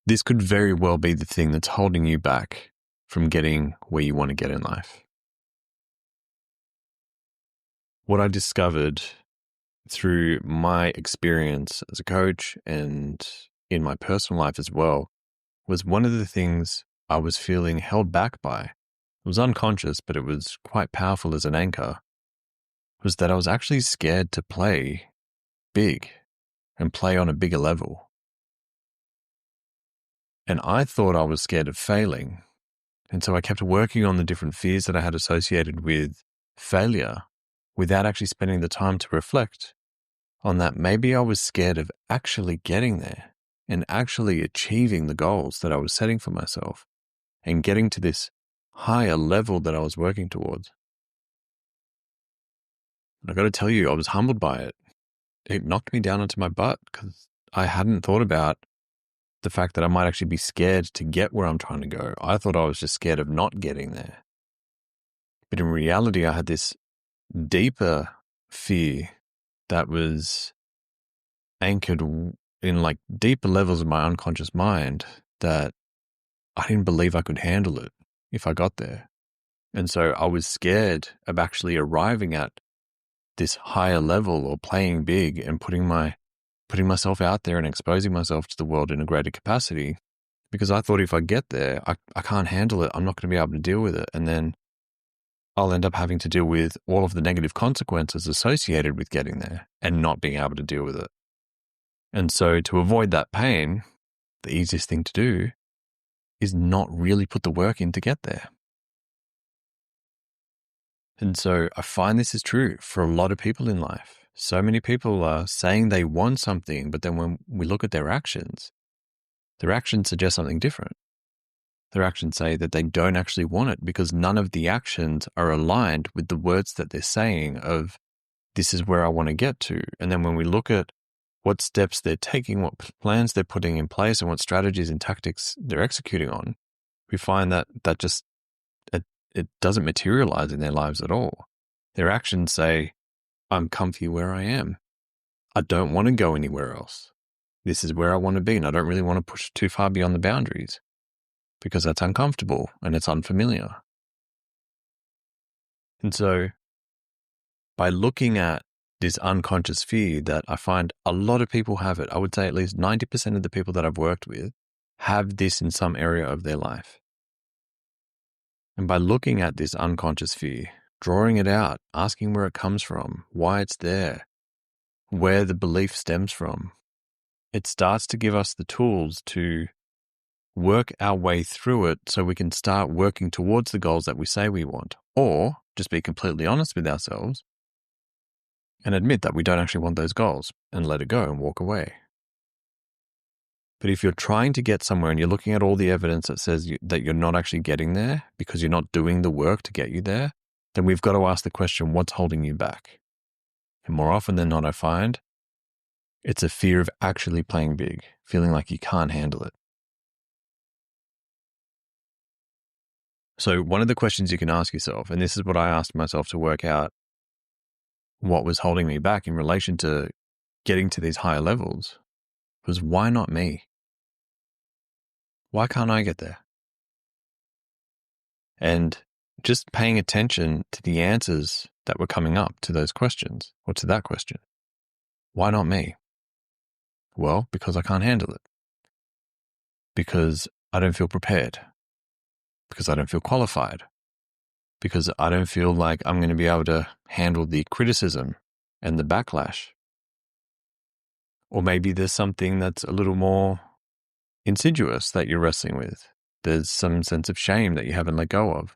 this could very well be the thing that's holding you back from getting where you want to get in life. What I discovered through my experience as a coach and in my personal life as well was one of the things I was feeling held back by. It was unconscious, but it was quite powerful as an anchor, was that I was actually scared to play big and play on a bigger level. And I thought I was scared of failing. And so I kept working on the different fears that I had associated with failure without actually spending the time to reflect on that. Maybe I was scared of actually getting there and actually achieving the goals that I was setting for myself and getting to this higher level that I was working towards. And I got to tell you, I was humbled by it. It knocked me down onto my butt because I hadn't thought about the fact that I might actually be scared to get where I'm trying to go. I thought I was just scared of not getting there. But in reality, I had this deeper fear that was anchored in like deeper levels of my unconscious mind that I didn't believe I could handle it if I got there. And so I was scared of actually arriving at this higher level or playing big and putting myself out there and exposing myself to the world in a greater capacity, because I thought if I get there, I can't handle it. I'm not going to be able to deal with it. And then I'll end up having to deal with all of the negative consequences associated with getting there and not being able to deal with it. And so to avoid that pain, the easiest thing to do is not really put the work in to get there. And so I find this is true for a lot of people in life. So many people are saying they want something, but then when we look at their actions suggest something different. Their actions say that they don't actually want it because none of the actions are aligned with the words that they're saying of, this is where I want to get to. And then when we look at what steps they're taking, what plans they're putting in place, and what strategies and tactics they're executing on, we find that just it doesn't materialize in their lives at all. Their actions say, I'm comfy where I am. I don't want to go anywhere else. This is where I want to be, and I don't really want to push too far beyond the boundaries because that's uncomfortable and it's unfamiliar. And so by looking at this unconscious fear that I find a lot of people have it, I would say at least 90% of the people that I've worked with have this in some area of their life. And by looking at this unconscious fear, drawing it out, asking where it comes from, why it's there, where the belief stems from, it starts to give us the tools to work our way through it so we can start working towards the goals that we say we want, or just be completely honest with ourselves and admit that we don't actually want those goals and let it go and walk away. But if you're trying to get somewhere and you're looking at all the evidence that says that you're not actually getting there because you're not doing the work to get you there, then we've got to ask the question, what's holding you back? And more often than not, I find it's a fear of actually playing big, feeling like you can't handle it. So one of the questions you can ask yourself, and this is what I asked myself to work out what was holding me back in relation to getting to these higher levels, was why not me? Why can't I get there? And just paying attention to the answers that were coming up to those questions, or to that question. Why not me? Well, because I can't handle it. Because I don't feel prepared. Because I don't feel qualified. Because I don't feel like I'm going to be able to handle the criticism and the backlash. Or maybe there's something that's a little more insidious that you're wrestling with. There's some sense of shame that you haven't let go of,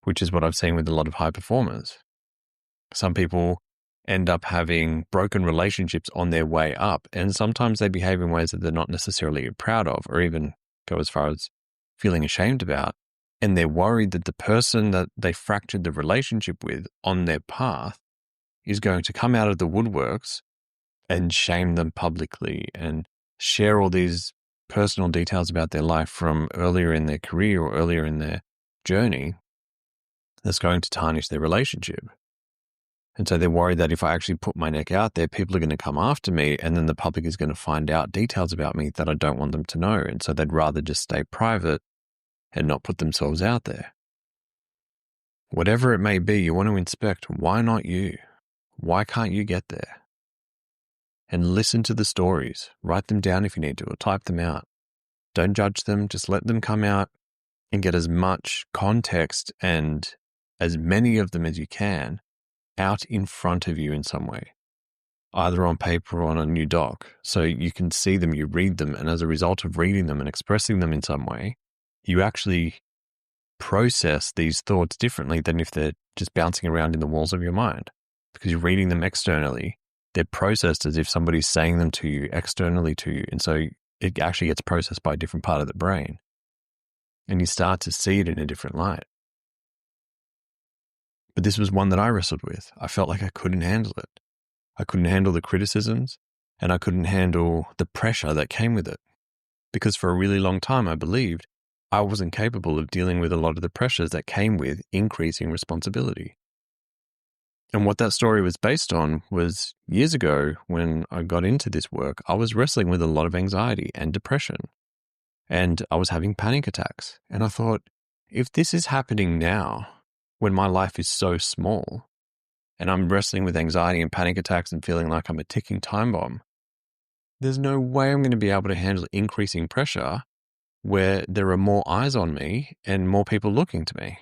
which is what I've seen with a lot of high performers. Some people end up having broken relationships on their way up, and sometimes they behave in ways that they're not necessarily proud of, or even go as far as feeling ashamed about. And they're worried that the person that they fractured the relationship with on their path is going to come out of the woodworks and shame them publicly and share all these personal details about their life from earlier in their career or earlier in their journey that's going to tarnish their relationship. And so they're worried that if I actually put my neck out there, people are going to come after me, and then the public is going to find out details about me that I don't want them to know. And so they'd rather just stay private and not put themselves out there. Whatever it may be, you want to inspect, why not you? Why can't you get there? And listen to the stories. Write them down if you need to, or type them out. Don't judge them. Just let them come out and get as much context and as many of them as you can out in front of you in some way, either on paper or on a new doc. So you can see them, you read them, and as a result of reading them and expressing them in some way, you actually process these thoughts differently than if they're just bouncing around in the walls of your mind. Because you're reading them externally, they're processed as if somebody's saying them to you externally to you. And so it actually gets processed by a different part of the brain. And you start to see it in a different light. But this was one that I wrestled with. I felt like I couldn't handle it. I couldn't handle the criticisms, and I couldn't handle the pressure that came with it. Because for a really long time, I believed I wasn't capable of dealing with a lot of the pressures that came with increasing responsibility. And what that story was based on was years ago when I got into this work, I was wrestling with a lot of anxiety and depression. And I was having panic attacks. And I thought, if this is happening now, when my life is so small, and I'm wrestling with anxiety and panic attacks and feeling like I'm a ticking time bomb, there's no way I'm going to be able to handle increasing pressure where there are more eyes on me and more people looking to me.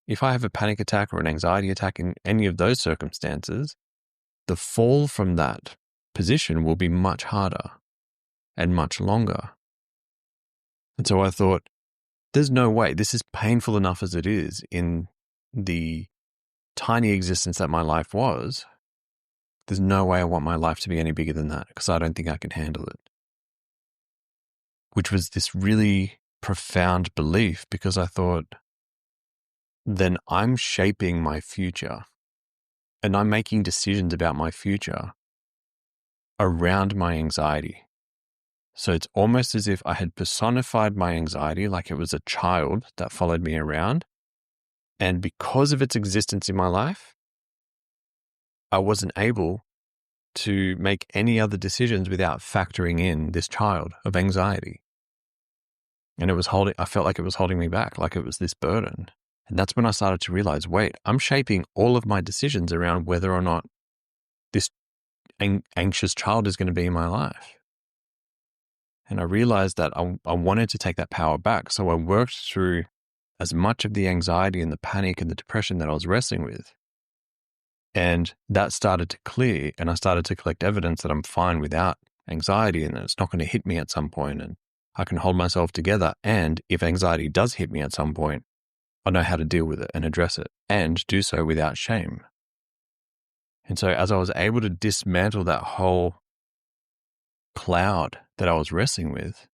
If I have a panic attack or an anxiety attack in any of those circumstances, the fall from that position will be much harder and much longer. And so I thought, there's no way. This is painful enough as it is in the tiny existence that my life was. There's no way I want my life to be any bigger than that because I don't think I can handle it. Which was this really profound belief because I thought, then I'm shaping my future and I'm making decisions about my future around my anxiety. So it's almost as if I had personified my anxiety like it was a child that followed me around. And because of its existence in my life, I wasn't able to make any other decisions without factoring in this child of anxiety. And I felt like it was holding me back, like it was this burden. And that's when I started to realize, wait, I'm shaping all of my decisions around whether or not this anxious child is going to be in my life. And I realized that I wanted to take that power back. So I worked through as much of the anxiety and the panic and the depression that I was wrestling with. And that started to clear, and I started to collect evidence that I'm fine without anxiety and that it's not going to hit me at some point, and I can hold myself together. And if anxiety does hit me at some point, I know how to deal with it and address it and do so without shame. And so as I was able to dismantle that whole cloud that I was wrestling with,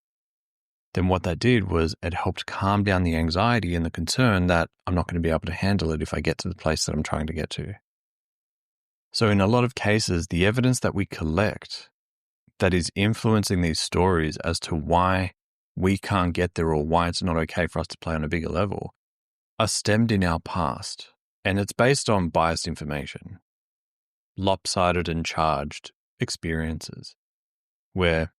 then what that did was it helped calm down the anxiety and the concern that I'm not going to be able to handle it if I get to the place that I'm trying to get to. So in a lot of cases, the evidence that we collect that is influencing these stories as to why we can't get there or why it's not okay for us to play on a bigger level are stemmed in our past. And it's based on biased information, lopsided and charged experiences, where,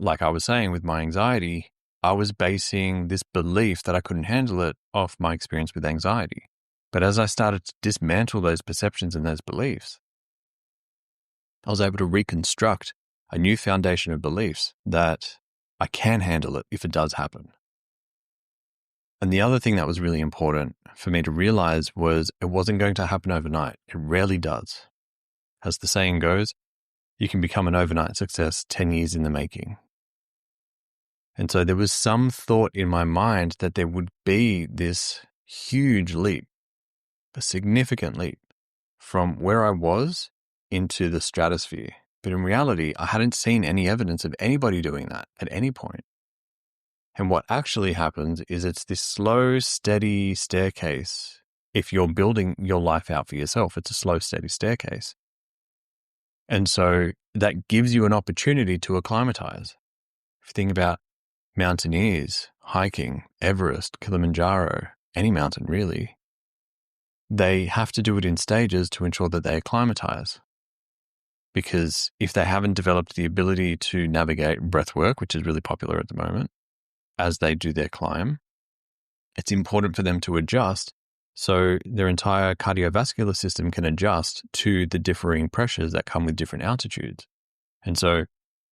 like I was saying with my anxiety, I was basing this belief that I couldn't handle it off my experience with anxiety. But as I started to dismantle those perceptions and those beliefs, I was able to reconstruct a new foundation of beliefs that I can handle it if it does happen. And the other thing that was really important for me to realize was it wasn't going to happen overnight. It rarely does. As the saying goes, you can become an overnight success 10 years in the making. And so there was some thought in my mind that there would be this huge leap, a significant leap from where I was into the stratosphere. But in reality, I hadn't seen any evidence of anybody doing that at any point. And what actually happens is it's this slow, steady staircase. If you're building your life out for yourself, it's a slow, steady staircase. And so that gives you an opportunity to acclimatize. If you think about mountaineers, hiking, Everest, Kilimanjaro, any mountain really, they have to do it in stages to ensure that they acclimatize. Because if they haven't developed the ability to navigate breath work, which is really popular at the moment, as they do their climb, it's important for them to adjust so their entire cardiovascular system can adjust to the differing pressures that come with different altitudes. And so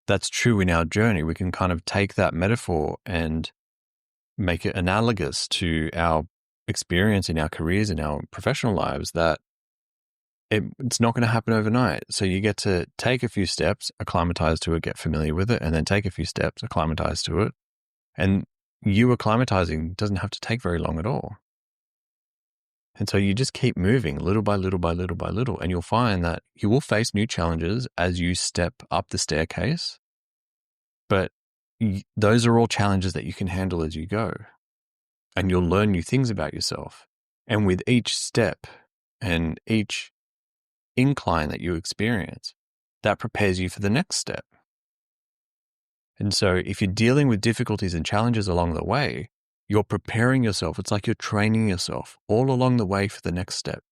that's true in our journey. We can kind of take that metaphor and make it analogous to our experience in our careers, in our professional lives, that it's not going to happen overnight. So you get to take a few steps, acclimatize to it, get familiar with it, and then take a few steps, acclimatize to it. And you acclimatizing doesn't have to take very long at all. And so you just keep moving little by little by little by little, and you'll find that you will face new challenges as you step up the staircase. But those are all challenges that you can handle as you go. And you'll learn new things about yourself. And with each step and each incline that you experience, that prepares you for the next step. And so if you're dealing with difficulties and challenges along the way, you're preparing yourself. It's like you're training yourself all along the way for the next step.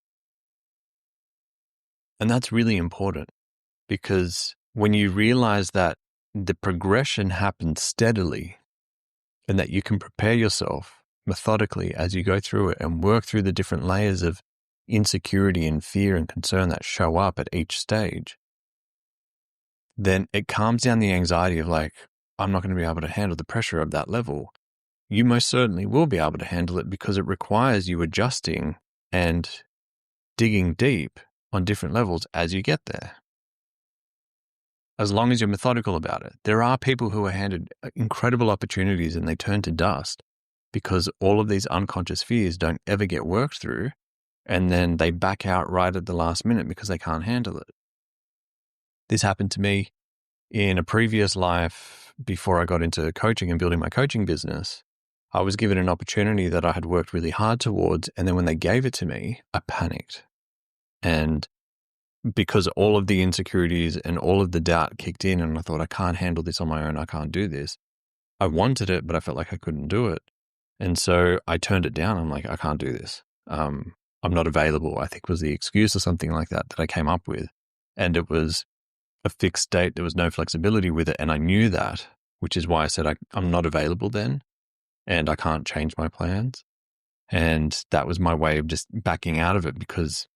And that's really important, because when you realize that the progression happens steadily and that you can prepare yourself methodically as you go through it and work through the different layers of insecurity and fear and concern that show up at each stage, then it calms down the anxiety of like, I'm not going to be able to handle the pressure of that level. You most certainly will be able to handle it, because it requires you adjusting and digging deep on different levels as you get there. As long as you're methodical about it. There are people who are handed incredible opportunities and they turn to dust because all of these unconscious fears don't ever get worked through, and then they back out right at the last minute because they can't handle it. This happened to me in a previous life before I got into coaching and building my coaching business. I was given an opportunity that I had worked really hard towards, and then when they gave it to me, I panicked. And because all of the insecurities and all of the doubt kicked in, and I thought, I can't handle this on my own, I can't do this. I wanted it, but I felt like I couldn't do it. And so I turned it down. I'm like, I can't do this. I'm not available, I think was the excuse or something like that I came up with. And it was a fixed date. There was no flexibility with it. And I knew that, which is why I said I'm not available then, and I can't change my plans. And that was my way of just backing out of it, because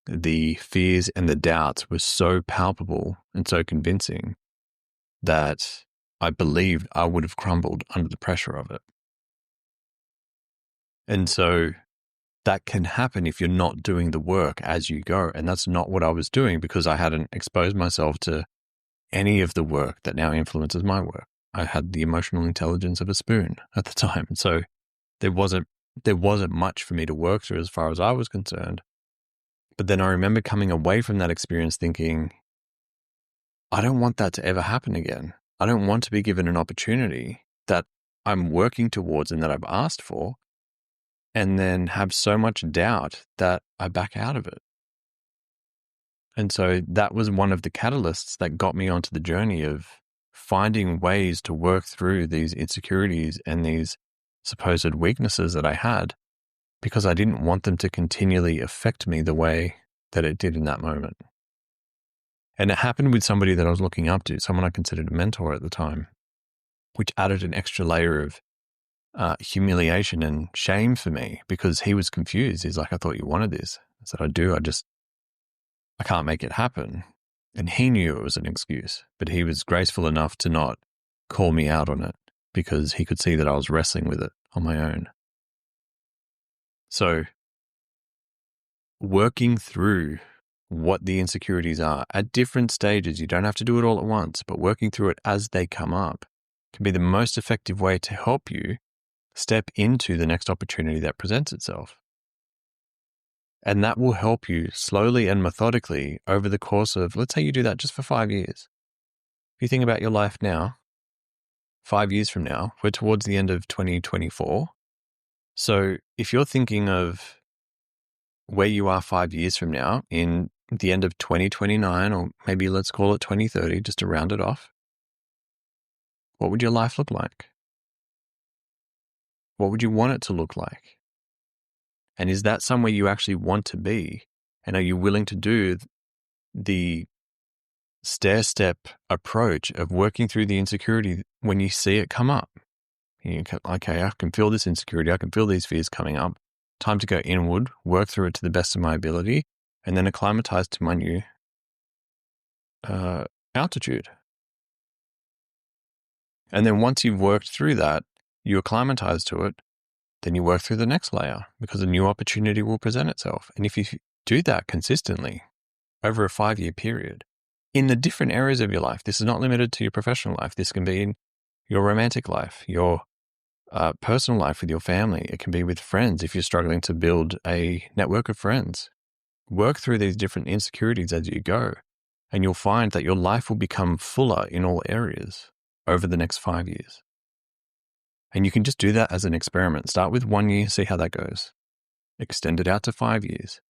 the fears and the doubts were so palpable and so convincing that I believed I would have crumbled under the pressure of it. And so that can happen if you're not doing the work as you go. And that's not what I was doing, because I hadn't exposed myself to any of the work that now influences my work. I had the emotional intelligence of a spoon at the time. And so there wasn't much for me to work through as far as I was concerned. But then I remember coming away from that experience thinking, I don't want that to ever happen again. I don't want to be given an opportunity that I'm working towards and that I've asked for, and then have so much doubt that I back out of it. And so that was one of the catalysts that got me onto the journey of finding ways to work through these insecurities and these supposed weaknesses that I had, because I didn't want them to continually affect me the way that it did in that moment. And it happened with somebody that I was looking up to, someone I considered a mentor at the time, which added an extra layer of humiliation and shame for me, because he was confused. He's like, I thought you wanted this. I said, I do. I can't make it happen. And he knew it was an excuse, but he was graceful enough to not call me out on it, because he could see that I was wrestling with it on my own. So working through what the insecurities are at different stages, you don't have to do it all at once, but working through it as they come up can be the most effective way to help you step into the next opportunity that presents itself. And that will help you slowly and methodically over the course of, let's say you do that just for 5 years. If you think about your life now, 5 years from now, we're towards the end of 2024. So if you're thinking of where you are 5 years from now in the end of 2029, or maybe let's call it 2030, just to round it off, what would your life look like? What would you want it to look like? And is that somewhere you actually want to be? And are you willing to do the stair-step approach of working through the insecurity when you see it come up? Okay, I can feel this insecurity. I can feel these fears coming up. Time to go inward, work through it to the best of my ability, and then acclimatize to my new altitude. And then once you've worked through that, you acclimatize to it, then you work through the next layer because a new opportunity will present itself. And if you do that consistently over a 5-year period, in the different areas of your life, this is not limited to your professional life. This can be in your romantic life, your personal life with your family. It can be with friends if you're struggling to build a network of friends. Work through these different insecurities as you go, and you'll find that your life will become fuller in all areas over the next 5 years. And you can just do that as an experiment. Start with 1 year, see how that goes. Extend it out to 5 years.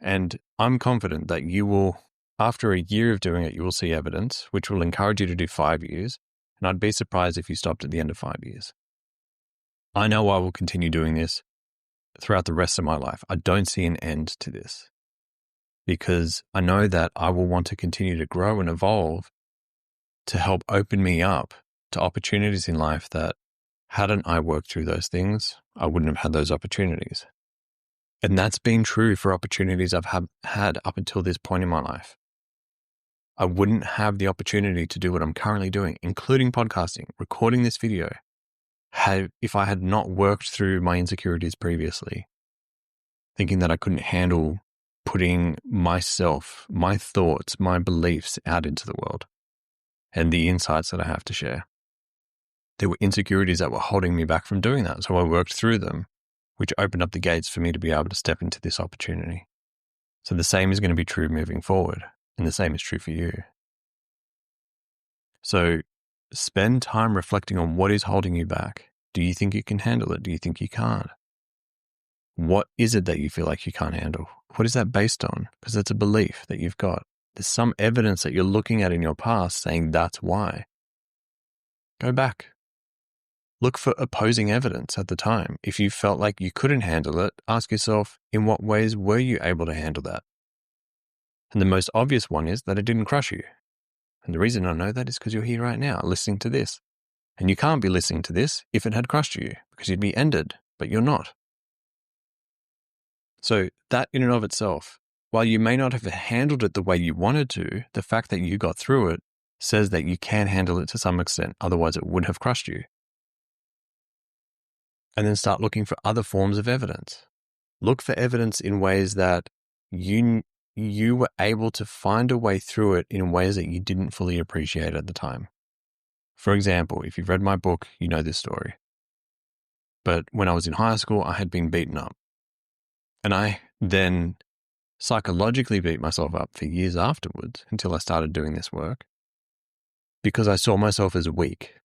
And I'm confident that you will, after a year of doing it, you will see evidence, which will encourage you to do 5 years. And I'd be surprised if you stopped at the end of 5 years. I know I will continue doing this throughout the rest of my life. I don't see an end to this because I know that I will want to continue to grow and evolve to help open me up to opportunities in life that hadn't I worked through those things, I wouldn't have had those opportunities. And that's been true for opportunities I've had up until this point in my life. I wouldn't have the opportunity to do what I'm currently doing, including podcasting, recording this video, if I had not worked through my insecurities previously, thinking that I couldn't handle putting myself, my thoughts, my beliefs out into the world and the insights that I have to share. There were insecurities that were holding me back from doing that. So I worked through them, which opened up the gates for me to be able to step into this opportunity. So the same is going to be true moving forward, and the same is true for you. So spend time reflecting on what is holding you back. Do you think you can handle it? Do you think you can't? What is it that you feel like you can't handle? What is that based on? Because it's a belief that you've got. There's some evidence that you're looking at in your past saying that's why. Go back. Look for opposing evidence at the time. If you felt like you couldn't handle it, ask yourself, in what ways were you able to handle that? And the most obvious one is that it didn't crush you. And the reason I know that is because you're here right now listening to this. And you can't be listening to this if it had crushed you because you'd be ended, but you're not. So that in and of itself, while you may not have handled it the way you wanted to, the fact that you got through it says that you can handle it to some extent. Otherwise, it would have crushed you. And then start looking for other forms of evidence. Look for evidence in ways that you were able to find a way through it in ways that you didn't fully appreciate at the time. For example, if you've read my book, you know this story. But when I was in high school, I had been beaten up. And I then psychologically beat myself up for years afterwards until I started doing this work because I saw myself as weak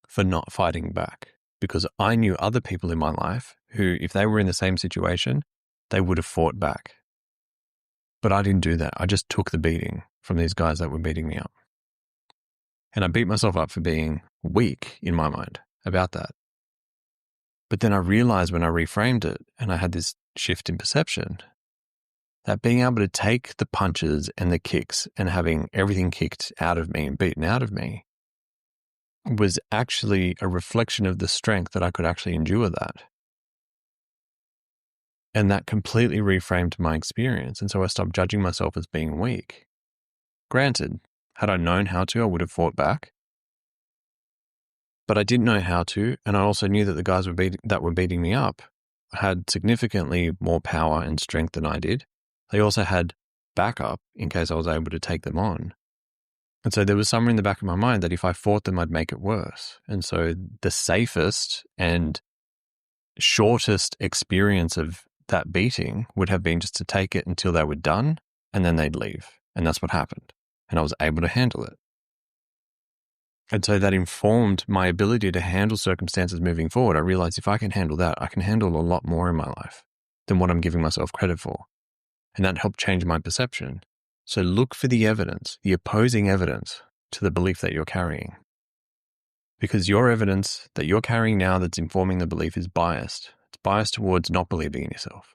for not fighting back. Because I knew other people in my life who, if they were in the same situation, they would have fought back. But I didn't do that. I just took the beating from these guys that were beating me up. And I beat myself up for being weak in my mind about that. But then I realized when I reframed it and I had this shift in perception that being able to take the punches and the kicks and having everything kicked out of me and beaten out of me was actually a reflection of the strength that I could actually endure that. And that completely reframed my experience. And so I stopped judging myself as being weak. Granted, had I known how to, I would have fought back. But I didn't know how to. And I also knew that the guys that were beating me up had significantly more power and strength than I did. They also had backup in case I was able to take them on. And so there was somewhere in the back of my mind that if I fought them, I'd make it worse. And so the safest and shortest experience of that beating would have been just to take it until they were done and then they'd leave. And that's what happened. And I was able to handle it. And so that informed my ability to handle circumstances moving forward. I realized if I can handle that, I can handle a lot more in my life than what I'm giving myself credit for. And that helped change my perception. So look for the evidence, the opposing evidence to the belief that you're carrying. Because your evidence that you're carrying now that's informing the belief is biased. It's biased towards not believing in yourself.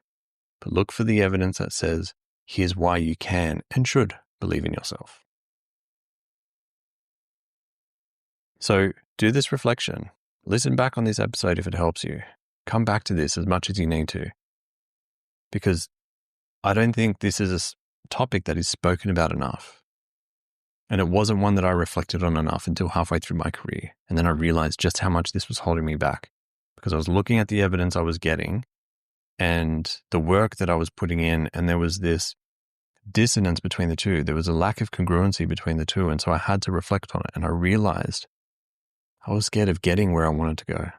But look for the evidence that says, here's why you can and should believe in yourself. So do this reflection. Listen back on this episode if it helps you. Come back to this as much as you need to. Because I don't think this is a topic that is spoken about enough. And it wasn't one that I reflected on enough until halfway through my career. And then I realized just how much this was holding me back. Because I was looking at the evidence I was getting and the work that I was putting in, and there was this dissonance between the two. There was a lack of congruency between the two. And so I had to reflect on it. And I realized I was scared of getting where I wanted to go.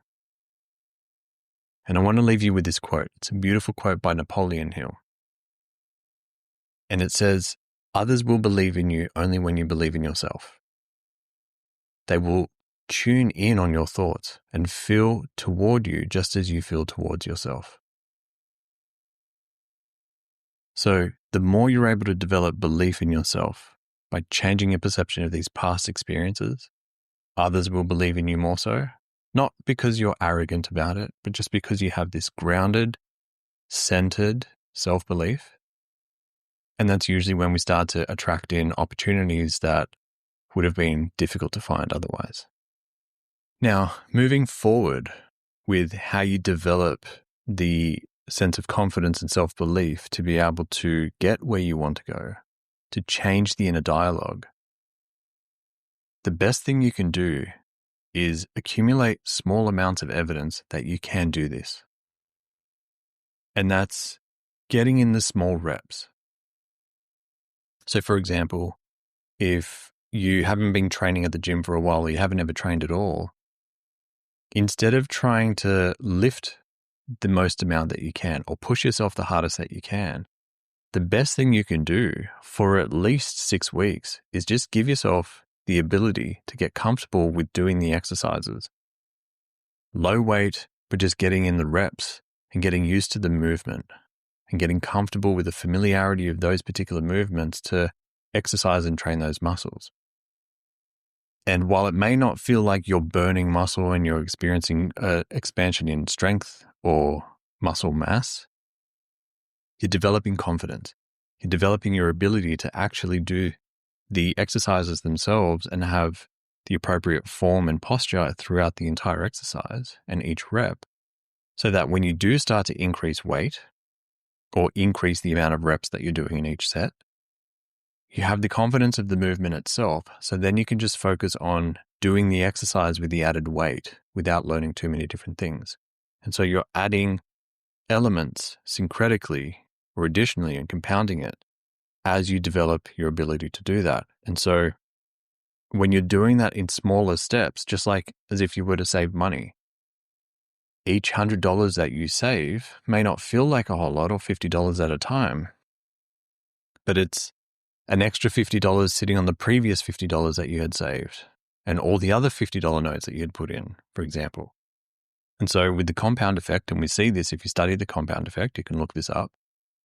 And I want to leave you with this quote. It's a beautiful quote by Napoleon Hill. And it says, others will believe in you only when you believe in yourself. They will tune in on your thoughts and feel toward you just as you feel towards yourself. So the more you're able to develop belief in yourself by changing your perception of these past experiences, others will believe in you more so. Not because you're arrogant about it, but just because you have this grounded, centered self-belief. And that's usually when we start to attract in opportunities that would have been difficult to find otherwise. Now, moving forward with how you develop the sense of confidence and self-belief to be able to get where you want to go, to change the inner dialogue, the best thing you can do is accumulate small amounts of evidence that you can do this. And that's getting in the small reps. So for example, if you haven't been training at the gym for a while or you haven't ever trained at all, instead of trying to lift the most amount that you can or push yourself the hardest that you can, the best thing you can do for at least 6 weeks is just give yourself the ability to get comfortable with doing the exercises. Low weight, but just getting in the reps and getting used to the movement and getting comfortable with the familiarity of those particular movements to exercise and train those muscles. And while it may not feel like you're burning muscle and you're experiencing expansion in strength or muscle mass, you're developing confidence. You're developing your ability to actually do the exercises themselves and have the appropriate form and posture throughout the entire exercise and each rep, so that when you do start to increase weight or increase the amount of reps that you're doing in each set, you have the confidence of the movement itself, so then you can just focus on doing the exercise with the added weight without learning too many different things. And so you're adding elements syncretically or additionally and compounding it as you develop your ability to do that. And so when you're doing that in smaller steps, just like as if you were to save money, each $100 that you save may not feel like a whole lot or $50 at a time, but it's an extra $50 sitting on the previous $50 that you had saved and all the other $50 notes that you had put in, for example. And so with the compound effect, and we see this if you study the compound effect, you can look this up,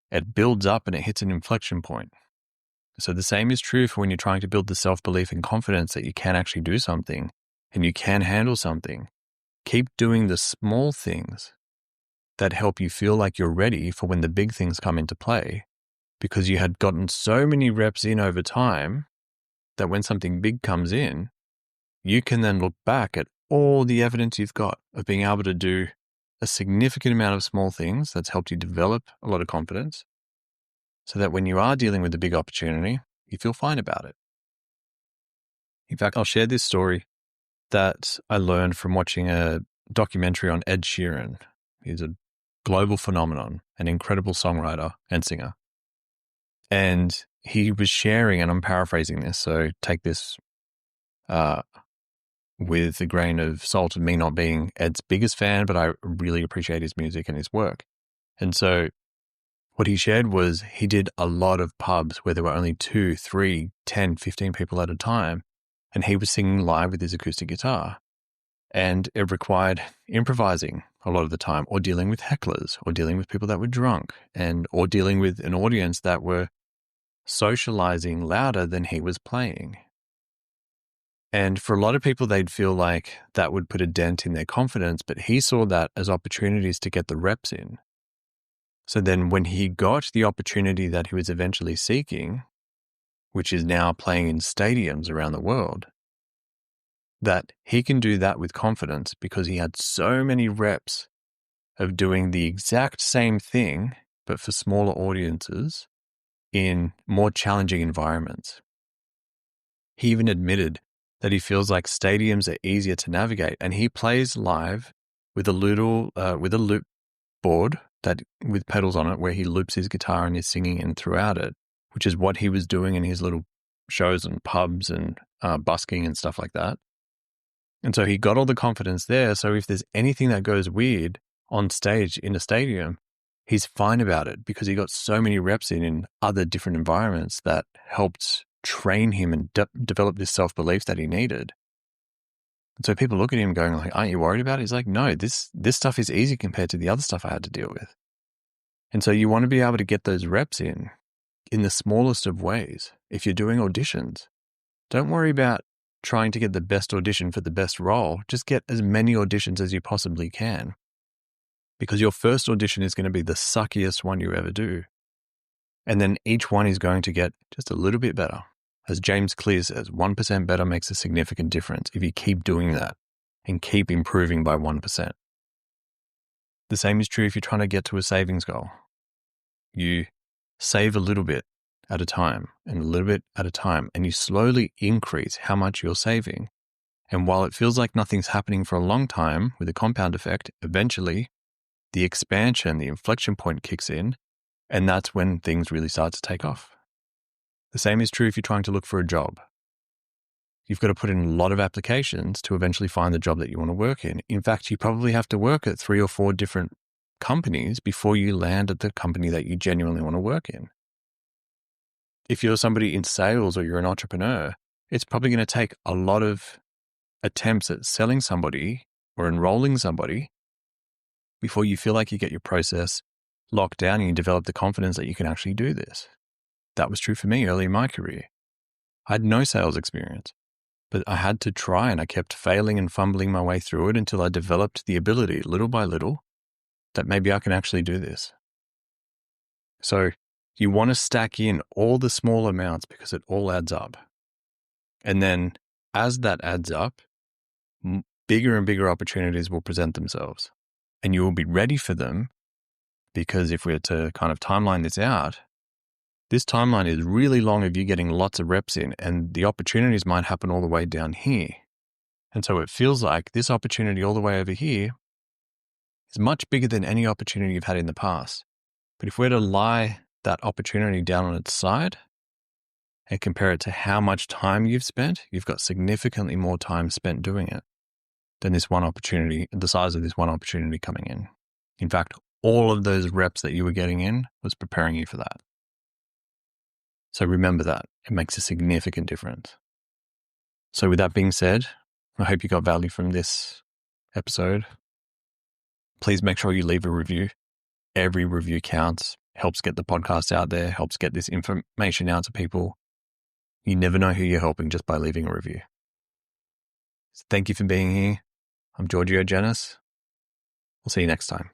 it builds up and it hits an inflection point. So the same is true for when you're trying to build the self-belief and confidence that you can actually do something and you can handle something. Keep doing the small things that help you feel like you're ready for when the big things come into play, because you had gotten so many reps in over time that when something big comes in, you can then look back at all the evidence you've got of being able to do a significant amount of small things that's helped you develop a lot of confidence, so that when you are dealing with a big opportunity, you feel fine about it. In fact, I'll share this story that I learned from watching a documentary on Ed Sheeran. He's a global phenomenon, an incredible songwriter and singer. And he was sharing, and I'm paraphrasing this, so take this with a grain of salt, of me not being Ed's biggest fan, but I really appreciate his music and his work. And so what he shared was he did a lot of pubs where there were only 2, 3, 10, 15 people at a time, and he was singing live with his acoustic guitar. And it required improvising a lot of the time, or dealing with hecklers, or dealing with people that were drunk, or dealing with an audience that were socializing louder than he was playing. And for a lot of people, they'd feel like that would put a dent in their confidence, but he saw that as opportunities to get the reps in. So then when he got the opportunity that he was eventually seeking, which is now playing in stadiums around the world, that he can do that with confidence because he had so many reps of doing the exact same thing, but for smaller audiences in more challenging environments. He even admitted that he feels like stadiums are easier to navigate, and he plays live with a loop board that with pedals on it, where he loops his guitar and is singing in throughout it, which is what he was doing in his little shows and pubs and busking and stuff like that. And so he got all the confidence there. So if there's anything that goes weird on stage in a stadium, he's fine about it because he got so many reps in other different environments that helped train him and develop this self-belief that he needed. And so people look at him going like, aren't you worried about it? He's like, no, this stuff is easy compared to the other stuff I had to deal with. And so you want to be able to get those reps in the smallest of ways. If you're doing auditions, don't worry about trying to get the best audition for the best role. Just get as many auditions as you possibly can, because your first audition is going to be the suckiest one you ever do. And then each one is going to get just a little bit better. As James Clear says, 1% better makes a significant difference if you keep doing that and keep improving by 1%. The same is true if you're trying to get to a savings goal. You save a little bit at a time and a little bit at a time, and you slowly increase how much you're saving. And while it feels like nothing's happening for a long time with a compound effect, eventually the expansion, the inflection point kicks in, and that's when things really start to take off. The same is true if you're trying to look for a job. You've got to put in a lot of applications to eventually find the job that you want to work in. In fact, you probably have to work at 3 or 4 different companies before you land at the company that you genuinely want to work in. If you're somebody in sales or you're an entrepreneur, it's probably going to take a lot of attempts at selling somebody or enrolling somebody before you feel like you get your process locked down and you develop the confidence that you can actually do this. That was true for me early in my career. I had no sales experience, but I had to try, and I kept failing and fumbling my way through it until I developed the ability, little by little, that maybe I can actually do this. So you want to stack in all the small amounts because it all adds up. And then as that adds up, bigger and bigger opportunities will present themselves, and you will be ready for them, because if we're to kind of timeline this out, this timeline is really long of you getting lots of reps in, and the opportunities might happen all the way down here. And so it feels like this opportunity all the way over here is much bigger than any opportunity you've had in the past. But if we're to lie that opportunity down on its side and compare it to how much time you've spent, you've got significantly more time spent doing it than this one opportunity, the size of this one opportunity coming in. In fact, all of those reps that you were getting in was preparing you for that. So remember that. It makes a significant difference. So with that being said, I hope you got value from this episode. Please make sure you leave a review. Every review counts, helps get the podcast out there, helps get this information out to people. You never know who you're helping just by leaving a review. So thank you for being here. I'm Giorgio. We'll see you next time.